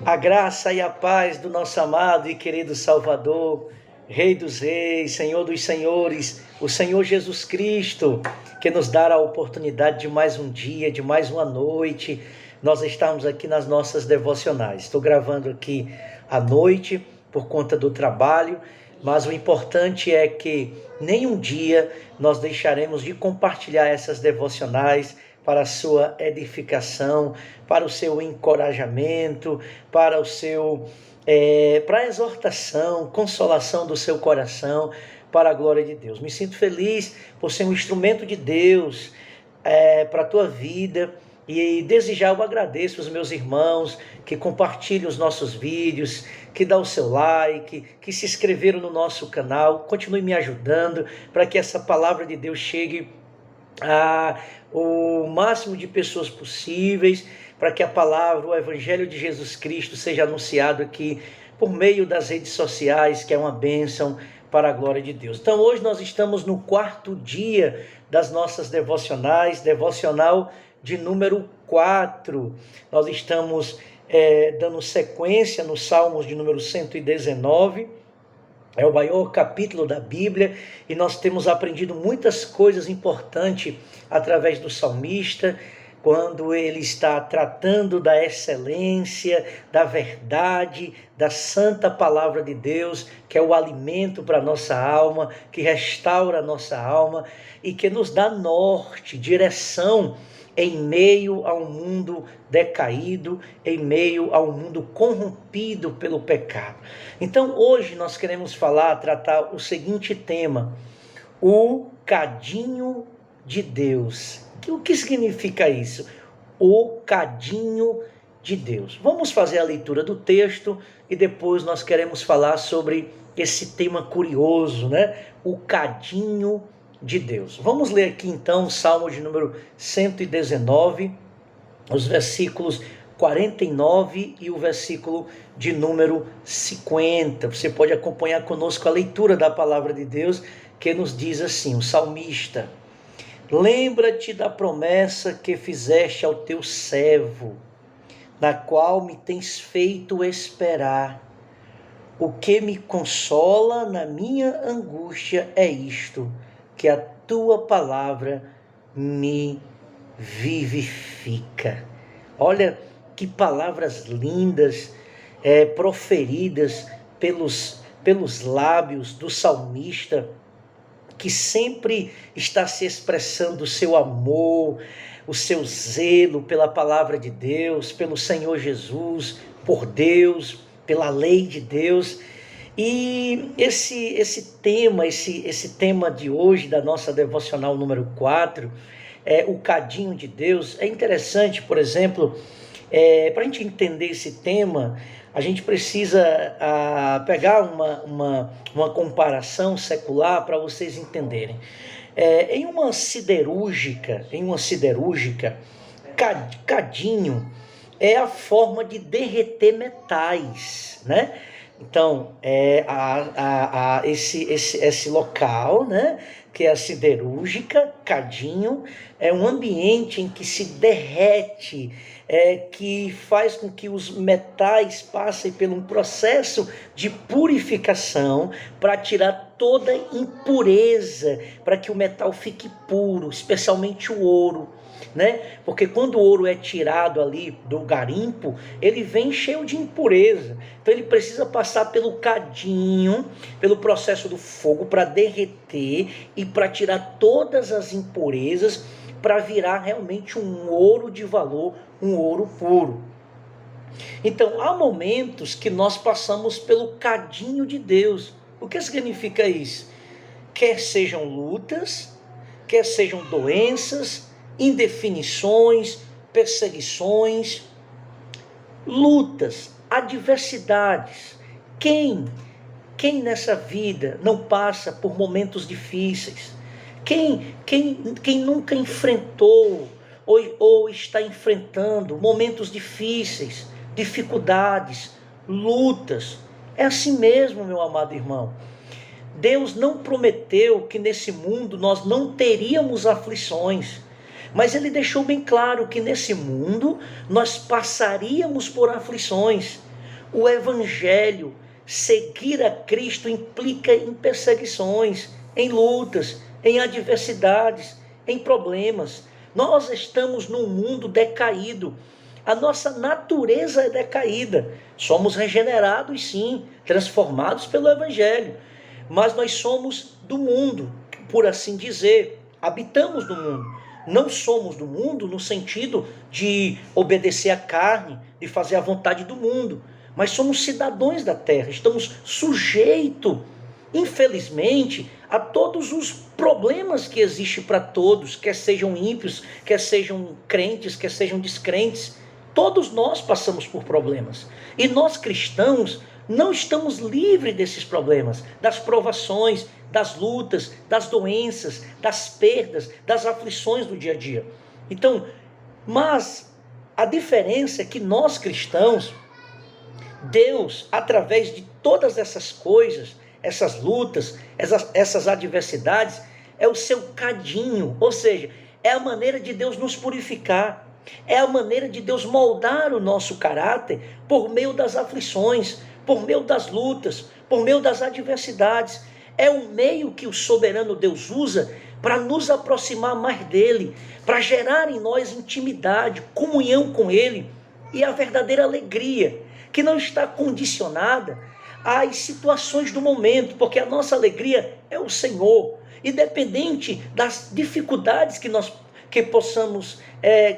A graça e a paz do nosso amado e querido Salvador, Rei dos Reis, Senhor dos Senhores, o Senhor Jesus Cristo, que nos dá a oportunidade de mais um dia, de mais uma noite, nós estamos aqui nas nossas devocionais. Estou gravando aqui à noite por conta do trabalho, mas o importante é que nenhum dia nós deixaremos de compartilhar essas devocionais para a sua edificação, para o seu encorajamento, para o seu para a exortação, consolação do seu coração, para a glória de Deus. Me sinto feliz por ser um instrumento de Deus para a tua vida. E desde já eu agradeço os meus irmãos que compartilham os nossos vídeos, que dão o seu like, que se inscreveram no nosso canal. Continue me ajudando para que essa palavra de Deus chegue o máximo de pessoas possíveis, para que a palavra, o Evangelho de Jesus Cristo seja anunciado aqui por meio das redes sociais, que é uma bênção para a glória de Deus. Então hoje nós estamos no 4º dia das nossas devocionais, devocional de número 4. Nós estamos dando sequência no Salmos de número 119, é o maior capítulo da Bíblia, e nós temos aprendido muitas coisas importantes através do salmista, quando ele está tratando da excelência, da verdade, da santa palavra de Deus, que é o alimento para a nossa alma, que restaura a nossa alma e que nos dá norte, direção em meio a um mundo decaído, em meio a um mundo corrompido pelo pecado. Então hoje nós queremos tratar o seguinte tema: o cadinho de Deus. O que significa isso? O cadinho de Deus. Vamos fazer a leitura do texto e depois nós queremos falar sobre esse tema curioso, né? O cadinho de Deus. Vamos ler aqui então o Salmo de número 119, os versículos 49 e o versículo de número 50. Você pode acompanhar conosco a leitura da palavra de Deus, que nos diz assim, o salmista: lembra-te da promessa que fizeste ao teu servo, na qual me tens feito esperar. O que me consola na minha angústia é isto, que a tua palavra me vivifica. Olha que palavras lindas proferidas pelos lábios do salmista, que sempre está se expressando o seu amor, o seu zelo pela palavra de Deus, pelo Senhor Jesus, por Deus, pela lei de Deus. E esse tema de hoje, da nossa devocional número 4, o cadinho de Deus, é interessante. Por exemplo, para a gente entender esse tema, a gente precisa pegar uma comparação secular para vocês entenderem. Em uma siderúrgica, cadinho é a forma de derreter metais, né? Então, esse local, né, que é a siderúrgica, cadinho, é um ambiente em que se derrete, que faz com que os metais passem por um processo de purificação para tirar toda impureza, para que o metal fique puro, especialmente o ouro, né? Porque quando o ouro é tirado ali do garimpo, ele vem cheio de impureza. Então ele precisa passar pelo cadinho, pelo processo do fogo, para derreter e para tirar todas as impurezas, para virar realmente um ouro de valor, um ouro puro. Então há momentos que nós passamos pelo cadinho de Deus. O que significa isso? Quer sejam lutas, quer sejam doenças, indefinições, perseguições, lutas, adversidades. Quem nessa vida não passa por momentos difíceis? Quem nunca enfrentou ou está enfrentando momentos difíceis, dificuldades, lutas? É assim mesmo, meu amado irmão. Deus não prometeu que nesse mundo nós não teríamos aflições, mas ele deixou bem claro que nesse mundo nós passaríamos por aflições. O Evangelho, seguir a Cristo, implica em perseguições, em lutas, em adversidades, em problemas. Nós estamos num mundo decaído. A nossa natureza é decaída. Somos regenerados, sim, transformados pelo Evangelho. Mas nós somos do mundo, por assim dizer. Habitamos no mundo. Não somos do mundo no sentido de obedecer à carne, de fazer a vontade do mundo. Mas somos cidadãos da terra. Estamos sujeitos, infelizmente, a todos os problemas que existem para todos, quer sejam ímpios, quer sejam crentes, quer sejam descrentes. Todos nós passamos por problemas. E nós cristãos não estamos livres desses problemas, das provações, das lutas, das doenças, das perdas, das aflições do dia a dia. Então, mas a diferença é que nós cristãos, Deus, através de todas essas coisas, essas lutas, essas adversidades, é o seu cadinho, ou seja, é a maneira de Deus nos purificar, é a maneira de Deus moldar o nosso caráter por meio das aflições, por meio das lutas, por meio das adversidades. É um meio que o soberano Deus usa para nos aproximar mais dele, para gerar em nós intimidade, comunhão com ele e a verdadeira alegria, que não está condicionada às situações do momento, porque a nossa alegria é o Senhor, independente das dificuldades que possamos,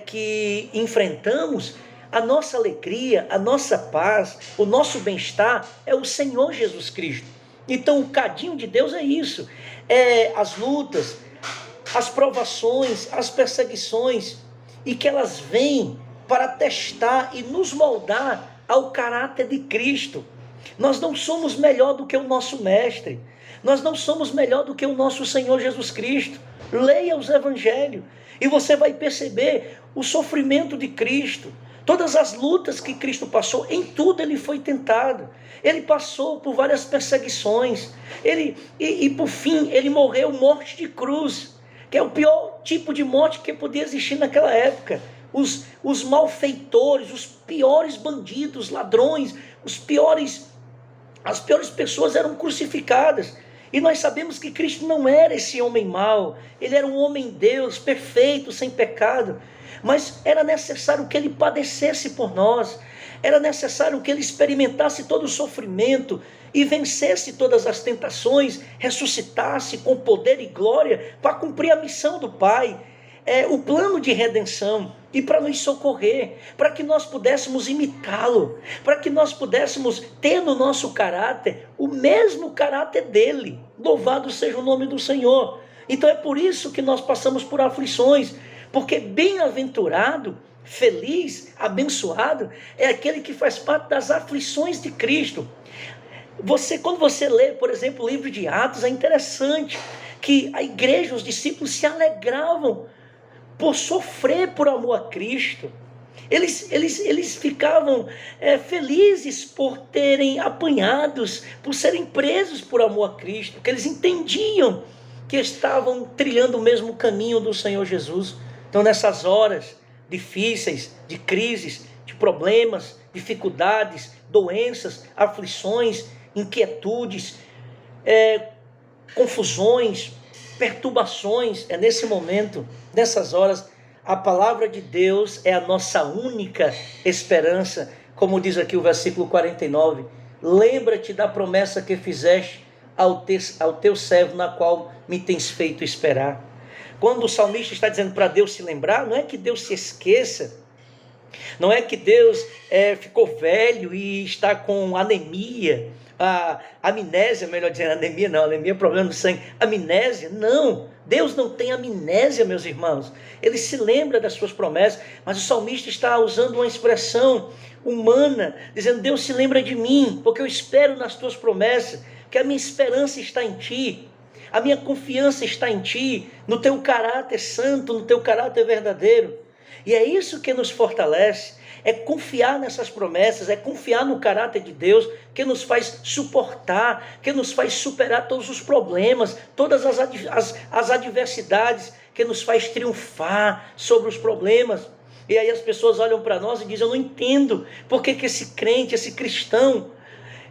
que enfrentamos. A nossa alegria, a nossa paz, o nosso bem-estar é o Senhor Jesus Cristo. Então o cadinho de Deus é isso, as lutas, as provações, as perseguições, e que elas vêm para testar e nos moldar ao caráter de Cristo. Nós não somos melhor do que o nosso mestre, nós não somos melhor do que o nosso Senhor Jesus Cristo. Leia os evangelhos e você vai perceber o sofrimento de Cristo, todas as lutas que Cristo passou. Em tudo ele foi tentado, ele passou por várias perseguições, e por fim ele morreu morte de cruz, que é o pior tipo de morte que podia existir naquela época. Os malfeitores, os piores bandidos, ladrões, as piores pessoas eram crucificadas. E nós sabemos que Cristo não era esse homem mau, ele era um homem Deus, perfeito, sem pecado. Mas era necessário que ele padecesse por nós, era necessário que ele experimentasse todo o sofrimento e vencesse todas as tentações, ressuscitasse com poder e glória para cumprir a missão do Pai, o plano de redenção, e para nos socorrer, para que nós pudéssemos imitá-lo, para que nós pudéssemos ter no nosso caráter o mesmo caráter dele. Louvado seja o nome do Senhor. Então é por isso que nós passamos por aflições, porque bem-aventurado, feliz, abençoado é aquele que faz parte das aflições de Cristo. Quando você lê, por exemplo, o livro de Atos, é interessante que a igreja, os discípulos se alegravam por sofrer por amor a Cristo. Eles ficavam felizes por terem apanhados, por serem presos por amor a Cristo, porque eles entendiam que estavam trilhando o mesmo caminho do Senhor Jesus. Então, nessas horas difíceis, de crises, de problemas, dificuldades, doenças, aflições, inquietudes, confusões, perturbações, é nesse momento, nessas horas, a palavra de Deus é a nossa única esperança. Como diz aqui o versículo 49, lembra-te da promessa que fizeste ao teu servo, na qual me tens feito esperar. Quando o salmista está dizendo para Deus se lembrar, não é que Deus se esqueça, não é que Deus ficou velho e está com anemia, amnésia, melhor dizendo, anemia não, anemia é problema do sangue, amnésia, não, Deus não tem amnésia, meus irmãos, ele se lembra das suas promessas, mas o salmista está usando uma expressão humana, dizendo, Deus se lembra de mim, porque eu espero nas tuas promessas, que a minha esperança está em ti, a minha confiança está em ti, no teu caráter santo, no teu caráter verdadeiro. E é isso que nos fortalece, é confiar nessas promessas, é confiar no caráter de Deus, que nos faz suportar, que nos faz superar todos os problemas, todas as adversidades, que nos faz triunfar sobre os problemas. E aí as pessoas olham para nós e dizem: eu não entendo por que esse crente, esse cristão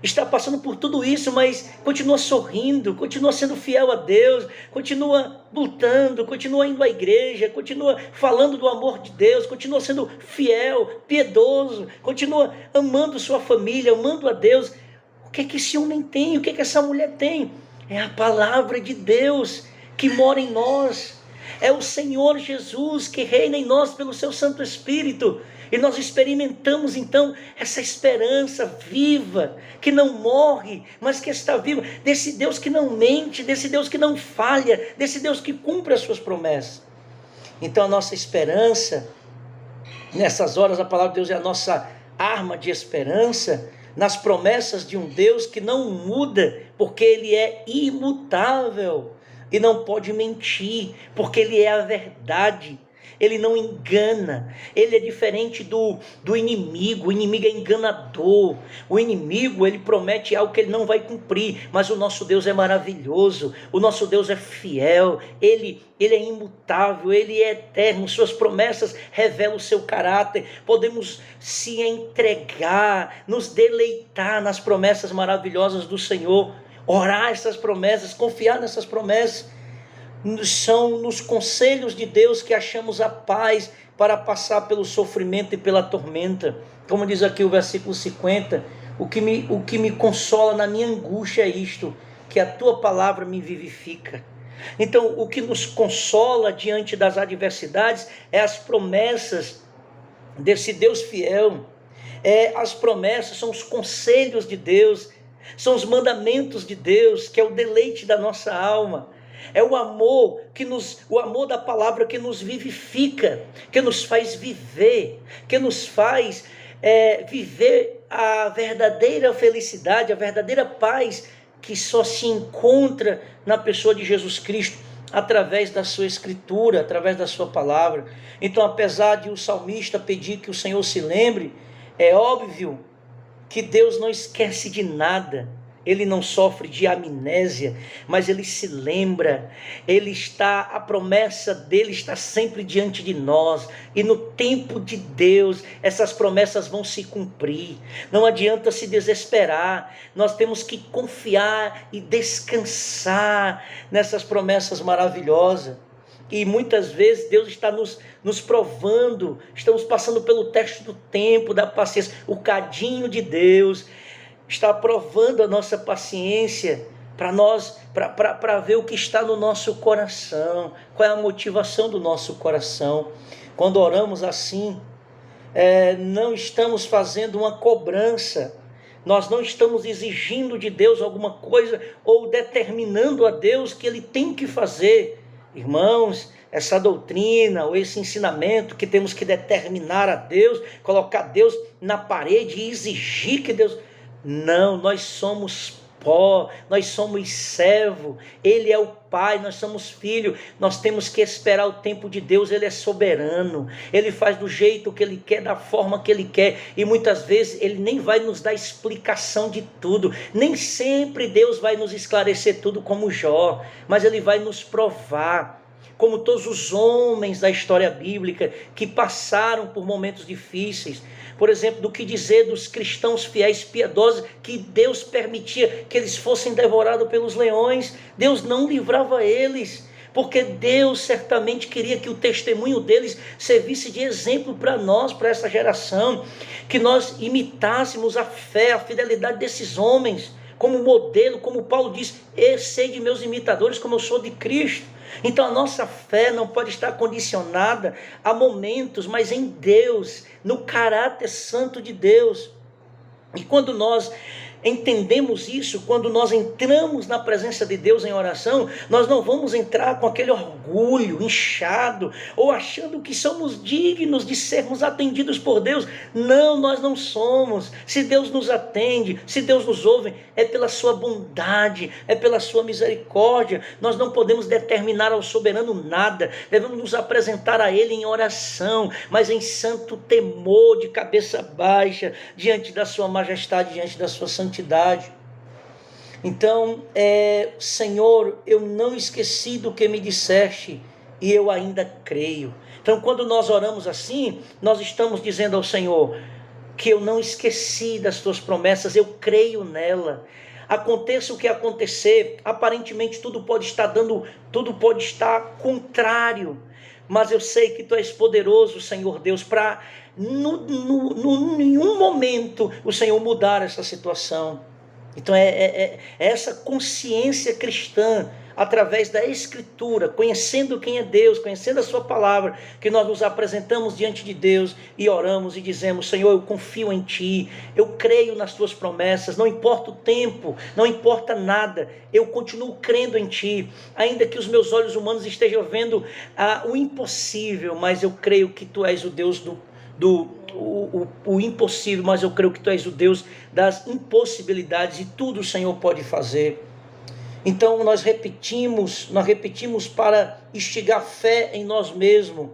está passando por tudo isso, mas continua sorrindo, continua sendo fiel a Deus, continua lutando, continua indo à igreja, continua falando do amor de Deus, continua sendo fiel, piedoso, continua amando sua família, amando a Deus. O que é que esse homem tem? O que é que essa mulher tem? É a palavra de Deus que mora em nós. É o Senhor Jesus que reina em nós pelo seu Santo Espírito. E nós experimentamos então essa esperança viva, que não morre, mas que está viva, desse Deus que não mente, desse Deus que não falha, desse Deus que cumpre as suas promessas. Então a nossa esperança, nessas horas a palavra de Deus é a nossa arma de esperança, nas promessas de um Deus que não muda, porque Ele é imutável e não pode mentir, porque Ele é a verdade. Ele não engana, ele é diferente do inimigo. O inimigo é enganador, o inimigo ele promete algo que ele não vai cumprir, mas o nosso Deus é maravilhoso, o nosso Deus é fiel, ele é imutável, ele é eterno, suas promessas revelam o seu caráter. Podemos se entregar, nos deleitar nas promessas maravilhosas do Senhor, orar essas promessas, confiar nessas promessas. São nos conselhos de Deus que achamos a paz para passar pelo sofrimento e pela tormenta. Como diz aqui o versículo 50, o que me consola na minha angústia é isto, que a tua palavra me vivifica. Então o que nos consola diante das adversidades é as promessas desse Deus fiel. As promessas são os conselhos de Deus, são os mandamentos de Deus, que é o deleite da nossa alma. É o amor o amor da palavra que nos vivifica, que nos faz viver, que nos faz viver a verdadeira felicidade, a verdadeira paz que só se encontra na pessoa de Jesus Cristo, através da sua escritura, através da sua palavra. Então, apesar de o salmista pedir que o Senhor se lembre, é óbvio que Deus não esquece de nada. Ele não sofre de amnésia, mas ele se lembra, a promessa dele está sempre diante de nós, e no tempo de Deus, essas promessas vão se cumprir. Não adianta se desesperar, nós temos que confiar e descansar nessas promessas maravilhosas. E muitas vezes Deus está nos provando, estamos passando pelo teste do tempo, da paciência, o cadinho de Deus está provando a nossa paciência para ver o que está no nosso coração, qual é a motivação do nosso coração. Quando oramos assim, não estamos fazendo uma cobrança, nós não estamos exigindo de Deus alguma coisa ou determinando a Deus que Ele tem que fazer. Irmãos, essa doutrina ou esse ensinamento que temos que determinar a Deus, colocar Deus na parede e exigir que Deus... Não, nós somos pó, nós somos servo, Ele é o Pai, nós somos filho, nós temos que esperar o tempo de Deus. Ele é soberano, Ele faz do jeito que Ele quer, da forma que Ele quer, e muitas vezes Ele nem vai nos dar explicação de tudo, nem sempre Deus vai nos esclarecer tudo como Jó, mas Ele vai nos provar, como todos os homens da história bíblica que passaram por momentos difíceis. Por exemplo, do que dizer dos cristãos fiéis piedosos que Deus permitia que eles fossem devorados pelos leões. Deus não livrava eles, porque Deus certamente queria que o testemunho deles servisse de exemplo para nós, para essa geração, que nós imitássemos a fé, a fidelidade desses homens, como modelo, como Paulo diz, sede meus imitadores como eu sou de Cristo. Então a nossa fé não pode estar condicionada a momentos, mas em Deus, no caráter santo de Deus. E quando nós entendemos isso, quando nós entramos na presença de Deus em oração, nós não vamos entrar com aquele orgulho inchado, ou achando que somos dignos de sermos atendidos por Deus. Não, nós não somos. Se Deus nos atende, se Deus nos ouve, é pela sua bondade, é pela sua misericórdia. Nós não podemos determinar ao soberano nada, devemos nos apresentar a Ele em oração, mas em santo temor, de cabeça baixa, diante da sua majestade, diante da sua santidade. Então, Senhor, eu não esqueci do que me disseste, e eu ainda creio. Então, quando nós oramos assim, nós estamos dizendo ao Senhor que eu não esqueci das tuas promessas, eu creio nela. Aconteça o que acontecer, aparentemente tudo pode estar contrário, mas eu sei que tu és poderoso, Senhor Deus, para nenhum momento o Senhor mudar essa situação. Então é essa consciência cristã, através da Escritura, conhecendo quem é Deus, conhecendo a sua palavra, que nós nos apresentamos diante de Deus e oramos e dizemos: Senhor, eu confio em Ti, eu creio nas Tuas promessas, não importa o tempo, não importa nada, eu continuo crendo em Ti, ainda que os meus olhos humanos estejam vendo o impossível, mas eu creio que Tu és o Deus o impossível, mas eu creio que Tu és o Deus das impossibilidades e tudo o Senhor pode fazer. Então nós repetimos para instigar fé em nós mesmos,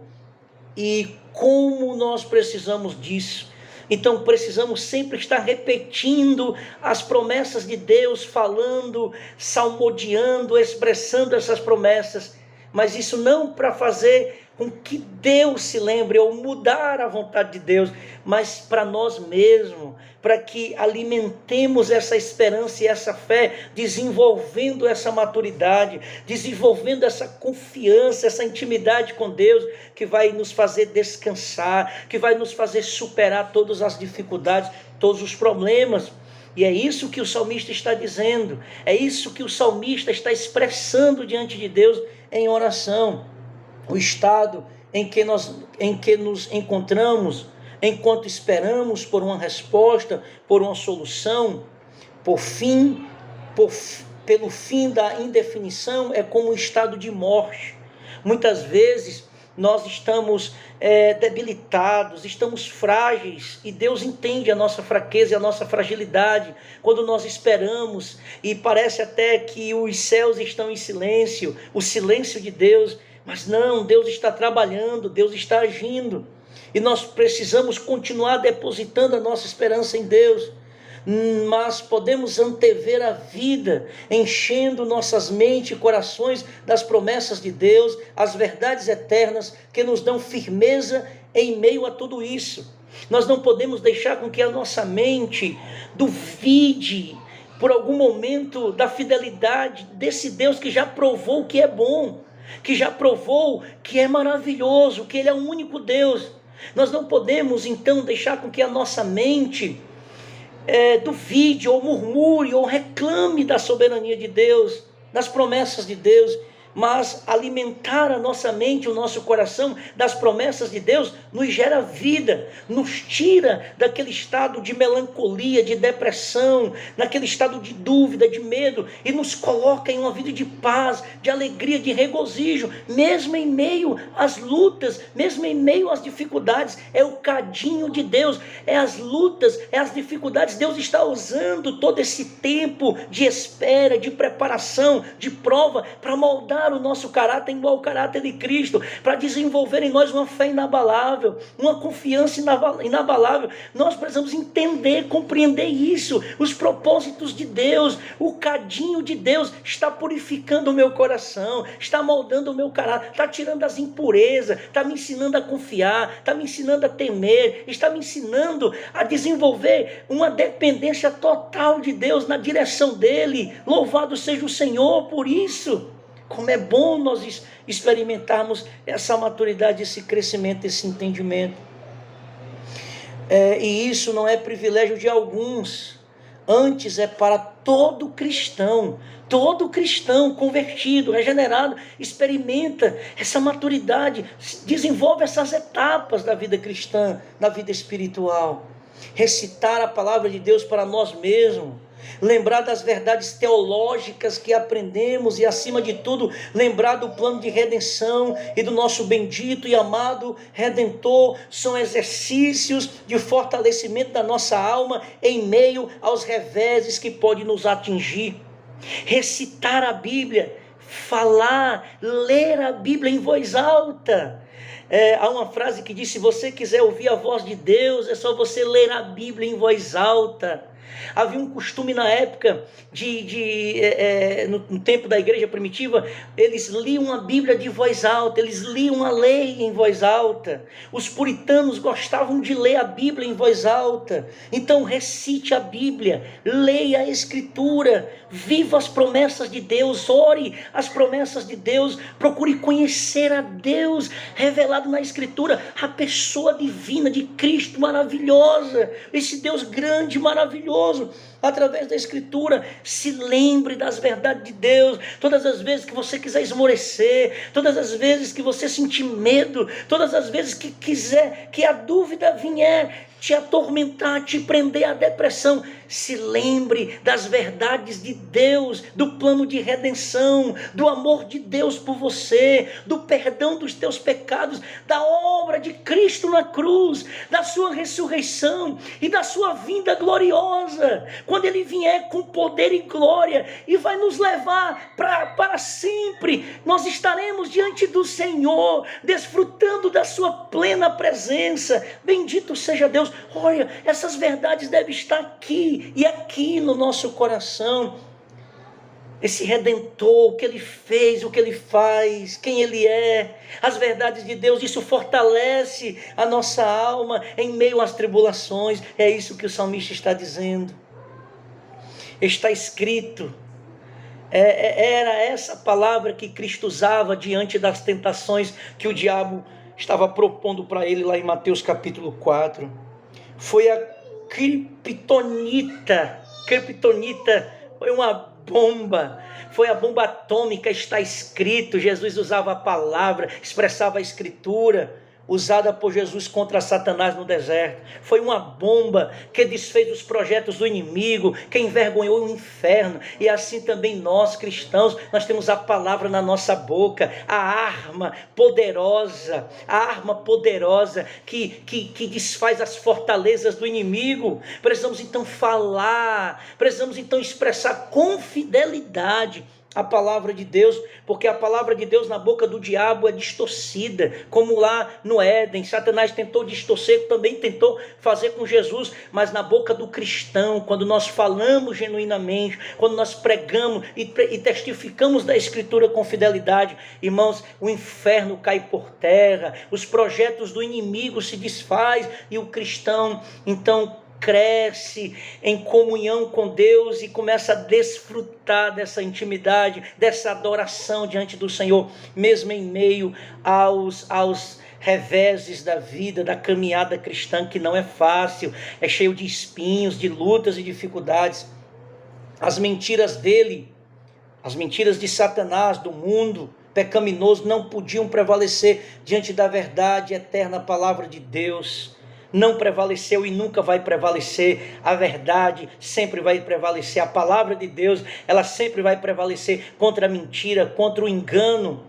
e como nós precisamos disso. Então precisamos sempre estar repetindo as promessas de Deus, falando, salmodiando, expressando essas promessas, mas isso não para fazer com que Deus se lembre ou mudar a vontade de Deus, mas para nós mesmos, para que alimentemos essa esperança e essa fé, desenvolvendo essa maturidade, desenvolvendo essa confiança, essa intimidade com Deus, que vai nos fazer descansar, que vai nos fazer superar todas as dificuldades, todos os problemas. E é isso que o salmista está dizendo, é isso que o salmista está expressando diante de Deus em oração. O estado em que nos encontramos, enquanto esperamos por uma resposta, por uma solução, pelo fim da indefinição, é como um estado de morte. Muitas vezes nós estamos debilitados, estamos frágeis, e Deus entende a nossa fraqueza e a nossa fragilidade, quando nós esperamos, e parece até que os céus estão em silêncio, o silêncio de Deus, mas não, Deus está trabalhando, Deus está agindo, e nós precisamos continuar depositando a nossa esperança em Deus. Mas podemos antever a vida, enchendo nossas mentes e corações das promessas de Deus, as verdades eternas que nos dão firmeza em meio a tudo isso. Nós não podemos deixar com que a nossa mente duvide por algum momento da fidelidade desse Deus que já provou que é bom, que já provou que é maravilhoso, que Ele é o único Deus. Nós não podemos então deixar com que a nossa mente duvide ou murmure ou reclame da soberania de Deus, das promessas de Deus, mas alimentar a nossa mente, o nosso coração das promessas de Deus nos gera vida, nos tira daquele estado de melancolia, de depressão, naquele estado de dúvida, de medo, e nos coloca em uma vida de paz, de alegria, de regozijo, mesmo em meio às lutas, mesmo em meio às dificuldades. É o cadinho de Deus, é as lutas, é as dificuldades. Deus está usando todo esse tempo de espera, de preparação, de prova, para moldar o nosso caráter igual ao caráter de Cristo, para desenvolver em nós uma fé inabalável, uma confiança inabalável. Nós precisamos entender, compreender isso, os propósitos de Deus. O cadinho de Deus está purificando o meu coração, está moldando o meu caráter, está tirando as impurezas, está me ensinando a confiar, está me ensinando a temer, está me ensinando a desenvolver uma dependência total de Deus, na direção dEle. Louvado seja o Senhor por isso. Como é bom nós experimentarmos essa maturidade, esse crescimento, esse entendimento. E isso não é privilégio de alguns, antes é para todo cristão convertido, regenerado, experimenta essa maturidade, desenvolve essas etapas da vida cristã, na vida espiritual. Recitar a palavra de Deus para nós mesmos, lembrar das verdades teológicas que aprendemos e, acima de tudo, lembrar do plano de redenção e do nosso bendito e amado Redentor, são exercícios de fortalecimento da nossa alma em meio aos reveses que podem nos atingir. Recitar a Bíblia, falar, ler a Bíblia em voz alta. Há uma frase que diz: se você quiser ouvir a voz de Deus, é só você ler a Bíblia em voz alta. Havia um costume na época, no tempo da igreja primitiva, eles liam a Bíblia de voz alta, eles liam a lei em voz alta. Os puritanos gostavam de ler a Bíblia em voz alta. Então recite a Bíblia, leia a Escritura, viva as promessas de Deus, ore as promessas de Deus, procure conhecer a Deus revelado na Escritura, a pessoa divina de Cristo maravilhosa, esse Deus grande, maravilhoso. Através da Escritura, se lembre das verdades de Deus. Todas as vezes que você quiser esmorecer, todas as vezes que você sentir medo, todas as vezes que quiser, que a dúvida vier te atormentar, te prender à depressão, se lembre das verdades de Deus, do plano de redenção, do amor de Deus por você, do perdão dos teus pecados, da obra de Cristo na cruz, da sua ressurreição e da sua vinda gloriosa, quando Ele vier com poder e glória e vai nos levar para sempre. Nós estaremos diante do Senhor, desfrutando da sua plena presença. Bendito seja Deus. Olha, essas verdades devem estar aqui e aqui no nosso coração. Esse Redentor, o que Ele fez, o que Ele faz, quem Ele é, as verdades de Deus, isso fortalece a nossa alma em meio às tribulações. É isso que o salmista está dizendo. Está escrito, era essa palavra que Cristo usava diante das tentações que o diabo estava propondo para ele lá em Mateus capítulo 4. Foi a criptonita, foi uma bomba, foi a bomba atômica. Está escrito, Jesus usava a palavra, expressava a Escritura, usada por Jesus contra Satanás no deserto. Foi uma bomba que desfez os projetos do inimigo, que envergonhou o inferno. E assim também nós, cristãos, nós temos a palavra na nossa boca, a arma poderosa que desfaz as fortalezas do inimigo. Precisamos então falar, precisamos então expressar com fidelidade a palavra de Deus, porque a palavra de Deus na boca do diabo é distorcida, como lá no Éden, Satanás tentou distorcer, também tentou fazer com Jesus, mas na boca do cristão, quando nós falamos genuinamente, quando nós pregamos e testificamos da Escritura com fidelidade, irmãos, o inferno cai por terra, os projetos do inimigo se desfaz e o cristão, então, cresce em comunhão com Deus e começa a desfrutar dessa intimidade, dessa adoração diante do Senhor, mesmo em meio aos reveses da vida, da caminhada cristã, que não é fácil, é cheio de espinhos, de lutas e dificuldades. As mentiras dele, as mentiras de Satanás, do mundo pecaminoso, não podiam prevalecer diante da verdade eterna, a palavra de Deus. Não prevaleceu e nunca vai prevalecer. A verdade sempre vai prevalecer. A palavra de Deus, ela sempre vai prevalecer contra a mentira, contra o engano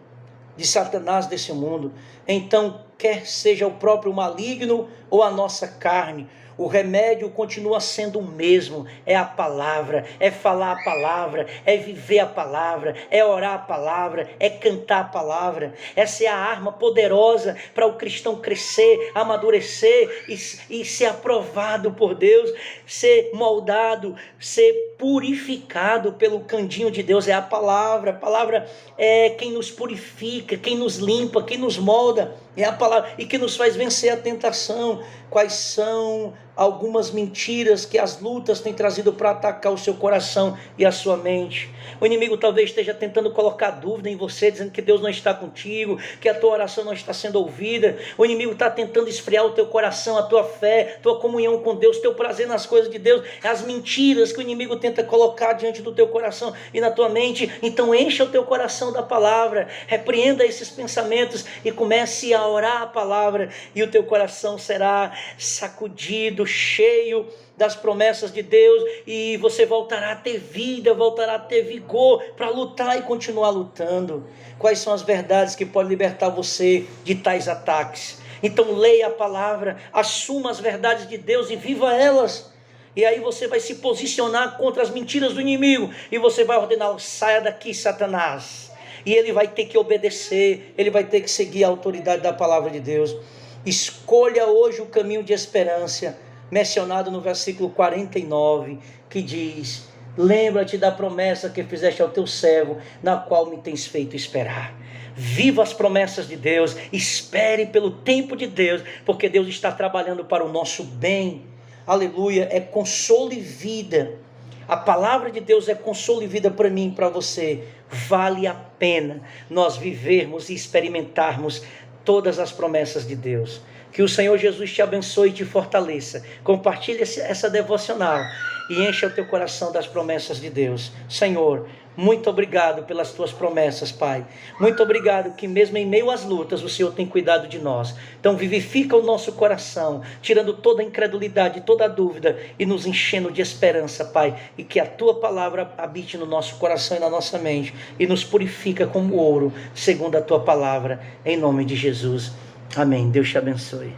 de Satanás desse mundo. Então, quer seja o próprio maligno ou a nossa carne, o remédio continua sendo o mesmo, é a palavra, é falar a palavra, é viver a palavra, é orar a palavra, é cantar a palavra. Essa é a arma poderosa para o cristão crescer, amadurecer e ser aprovado por Deus, ser moldado, ser purificado pelo candinho de Deus. É a palavra é quem nos purifica, quem nos limpa, quem nos molda, é a palavra, e que nos faz vencer a tentação. Quais são algumas mentiras que as lutas têm trazido para atacar o seu coração e a sua mente? O inimigo talvez esteja tentando colocar dúvida em você, dizendo que Deus não está contigo, que a tua oração não está sendo ouvida. O inimigo está tentando esfriar o teu coração, a tua fé, tua comunhão com Deus, teu prazer nas coisas de Deus. As mentiras que o inimigo tenta colocar diante do teu coração e na tua mente. Então encha o teu coração da palavra, repreenda esses pensamentos e comece a orar a palavra, e o teu coração será sacudido, cheio das promessas de Deus, e você voltará a ter vida, voltará a ter vigor para lutar e continuar lutando. Quais são as verdades que podem libertar você de tais ataques? Então leia a palavra, assuma as verdades de Deus e viva elas. E aí você vai se posicionar contra as mentiras do inimigo, e você vai ordenar: saia daqui, Satanás. E ele vai ter que obedecer, ele vai ter que seguir a autoridade da palavra de Deus. Escolha hoje o caminho de esperança, mencionado no versículo 49, que diz: lembra-te da promessa que fizeste ao teu servo, na qual me tens feito esperar. Viva as promessas de Deus, espere pelo tempo de Deus, porque Deus está trabalhando para o nosso bem. Aleluia, é consolo e vida. A palavra de Deus é consolo e vida para mim e para você. Vale a pena nós vivermos e experimentarmos todas as promessas de Deus. Que o Senhor Jesus te abençoe e te fortaleça. Compartilhe essa devocional e encha o teu coração das promessas de Deus. Senhor, muito obrigado pelas tuas promessas, Pai. Muito obrigado que mesmo em meio às lutas o Senhor tem cuidado de nós. Então vivifica o nosso coração, tirando toda a incredulidade, toda a dúvida e nos enchendo de esperança, Pai. E que a tua palavra habite no nosso coração e na nossa mente e nos purifica como ouro, segundo a tua palavra, em nome de Jesus. Amém. Deus te abençoe.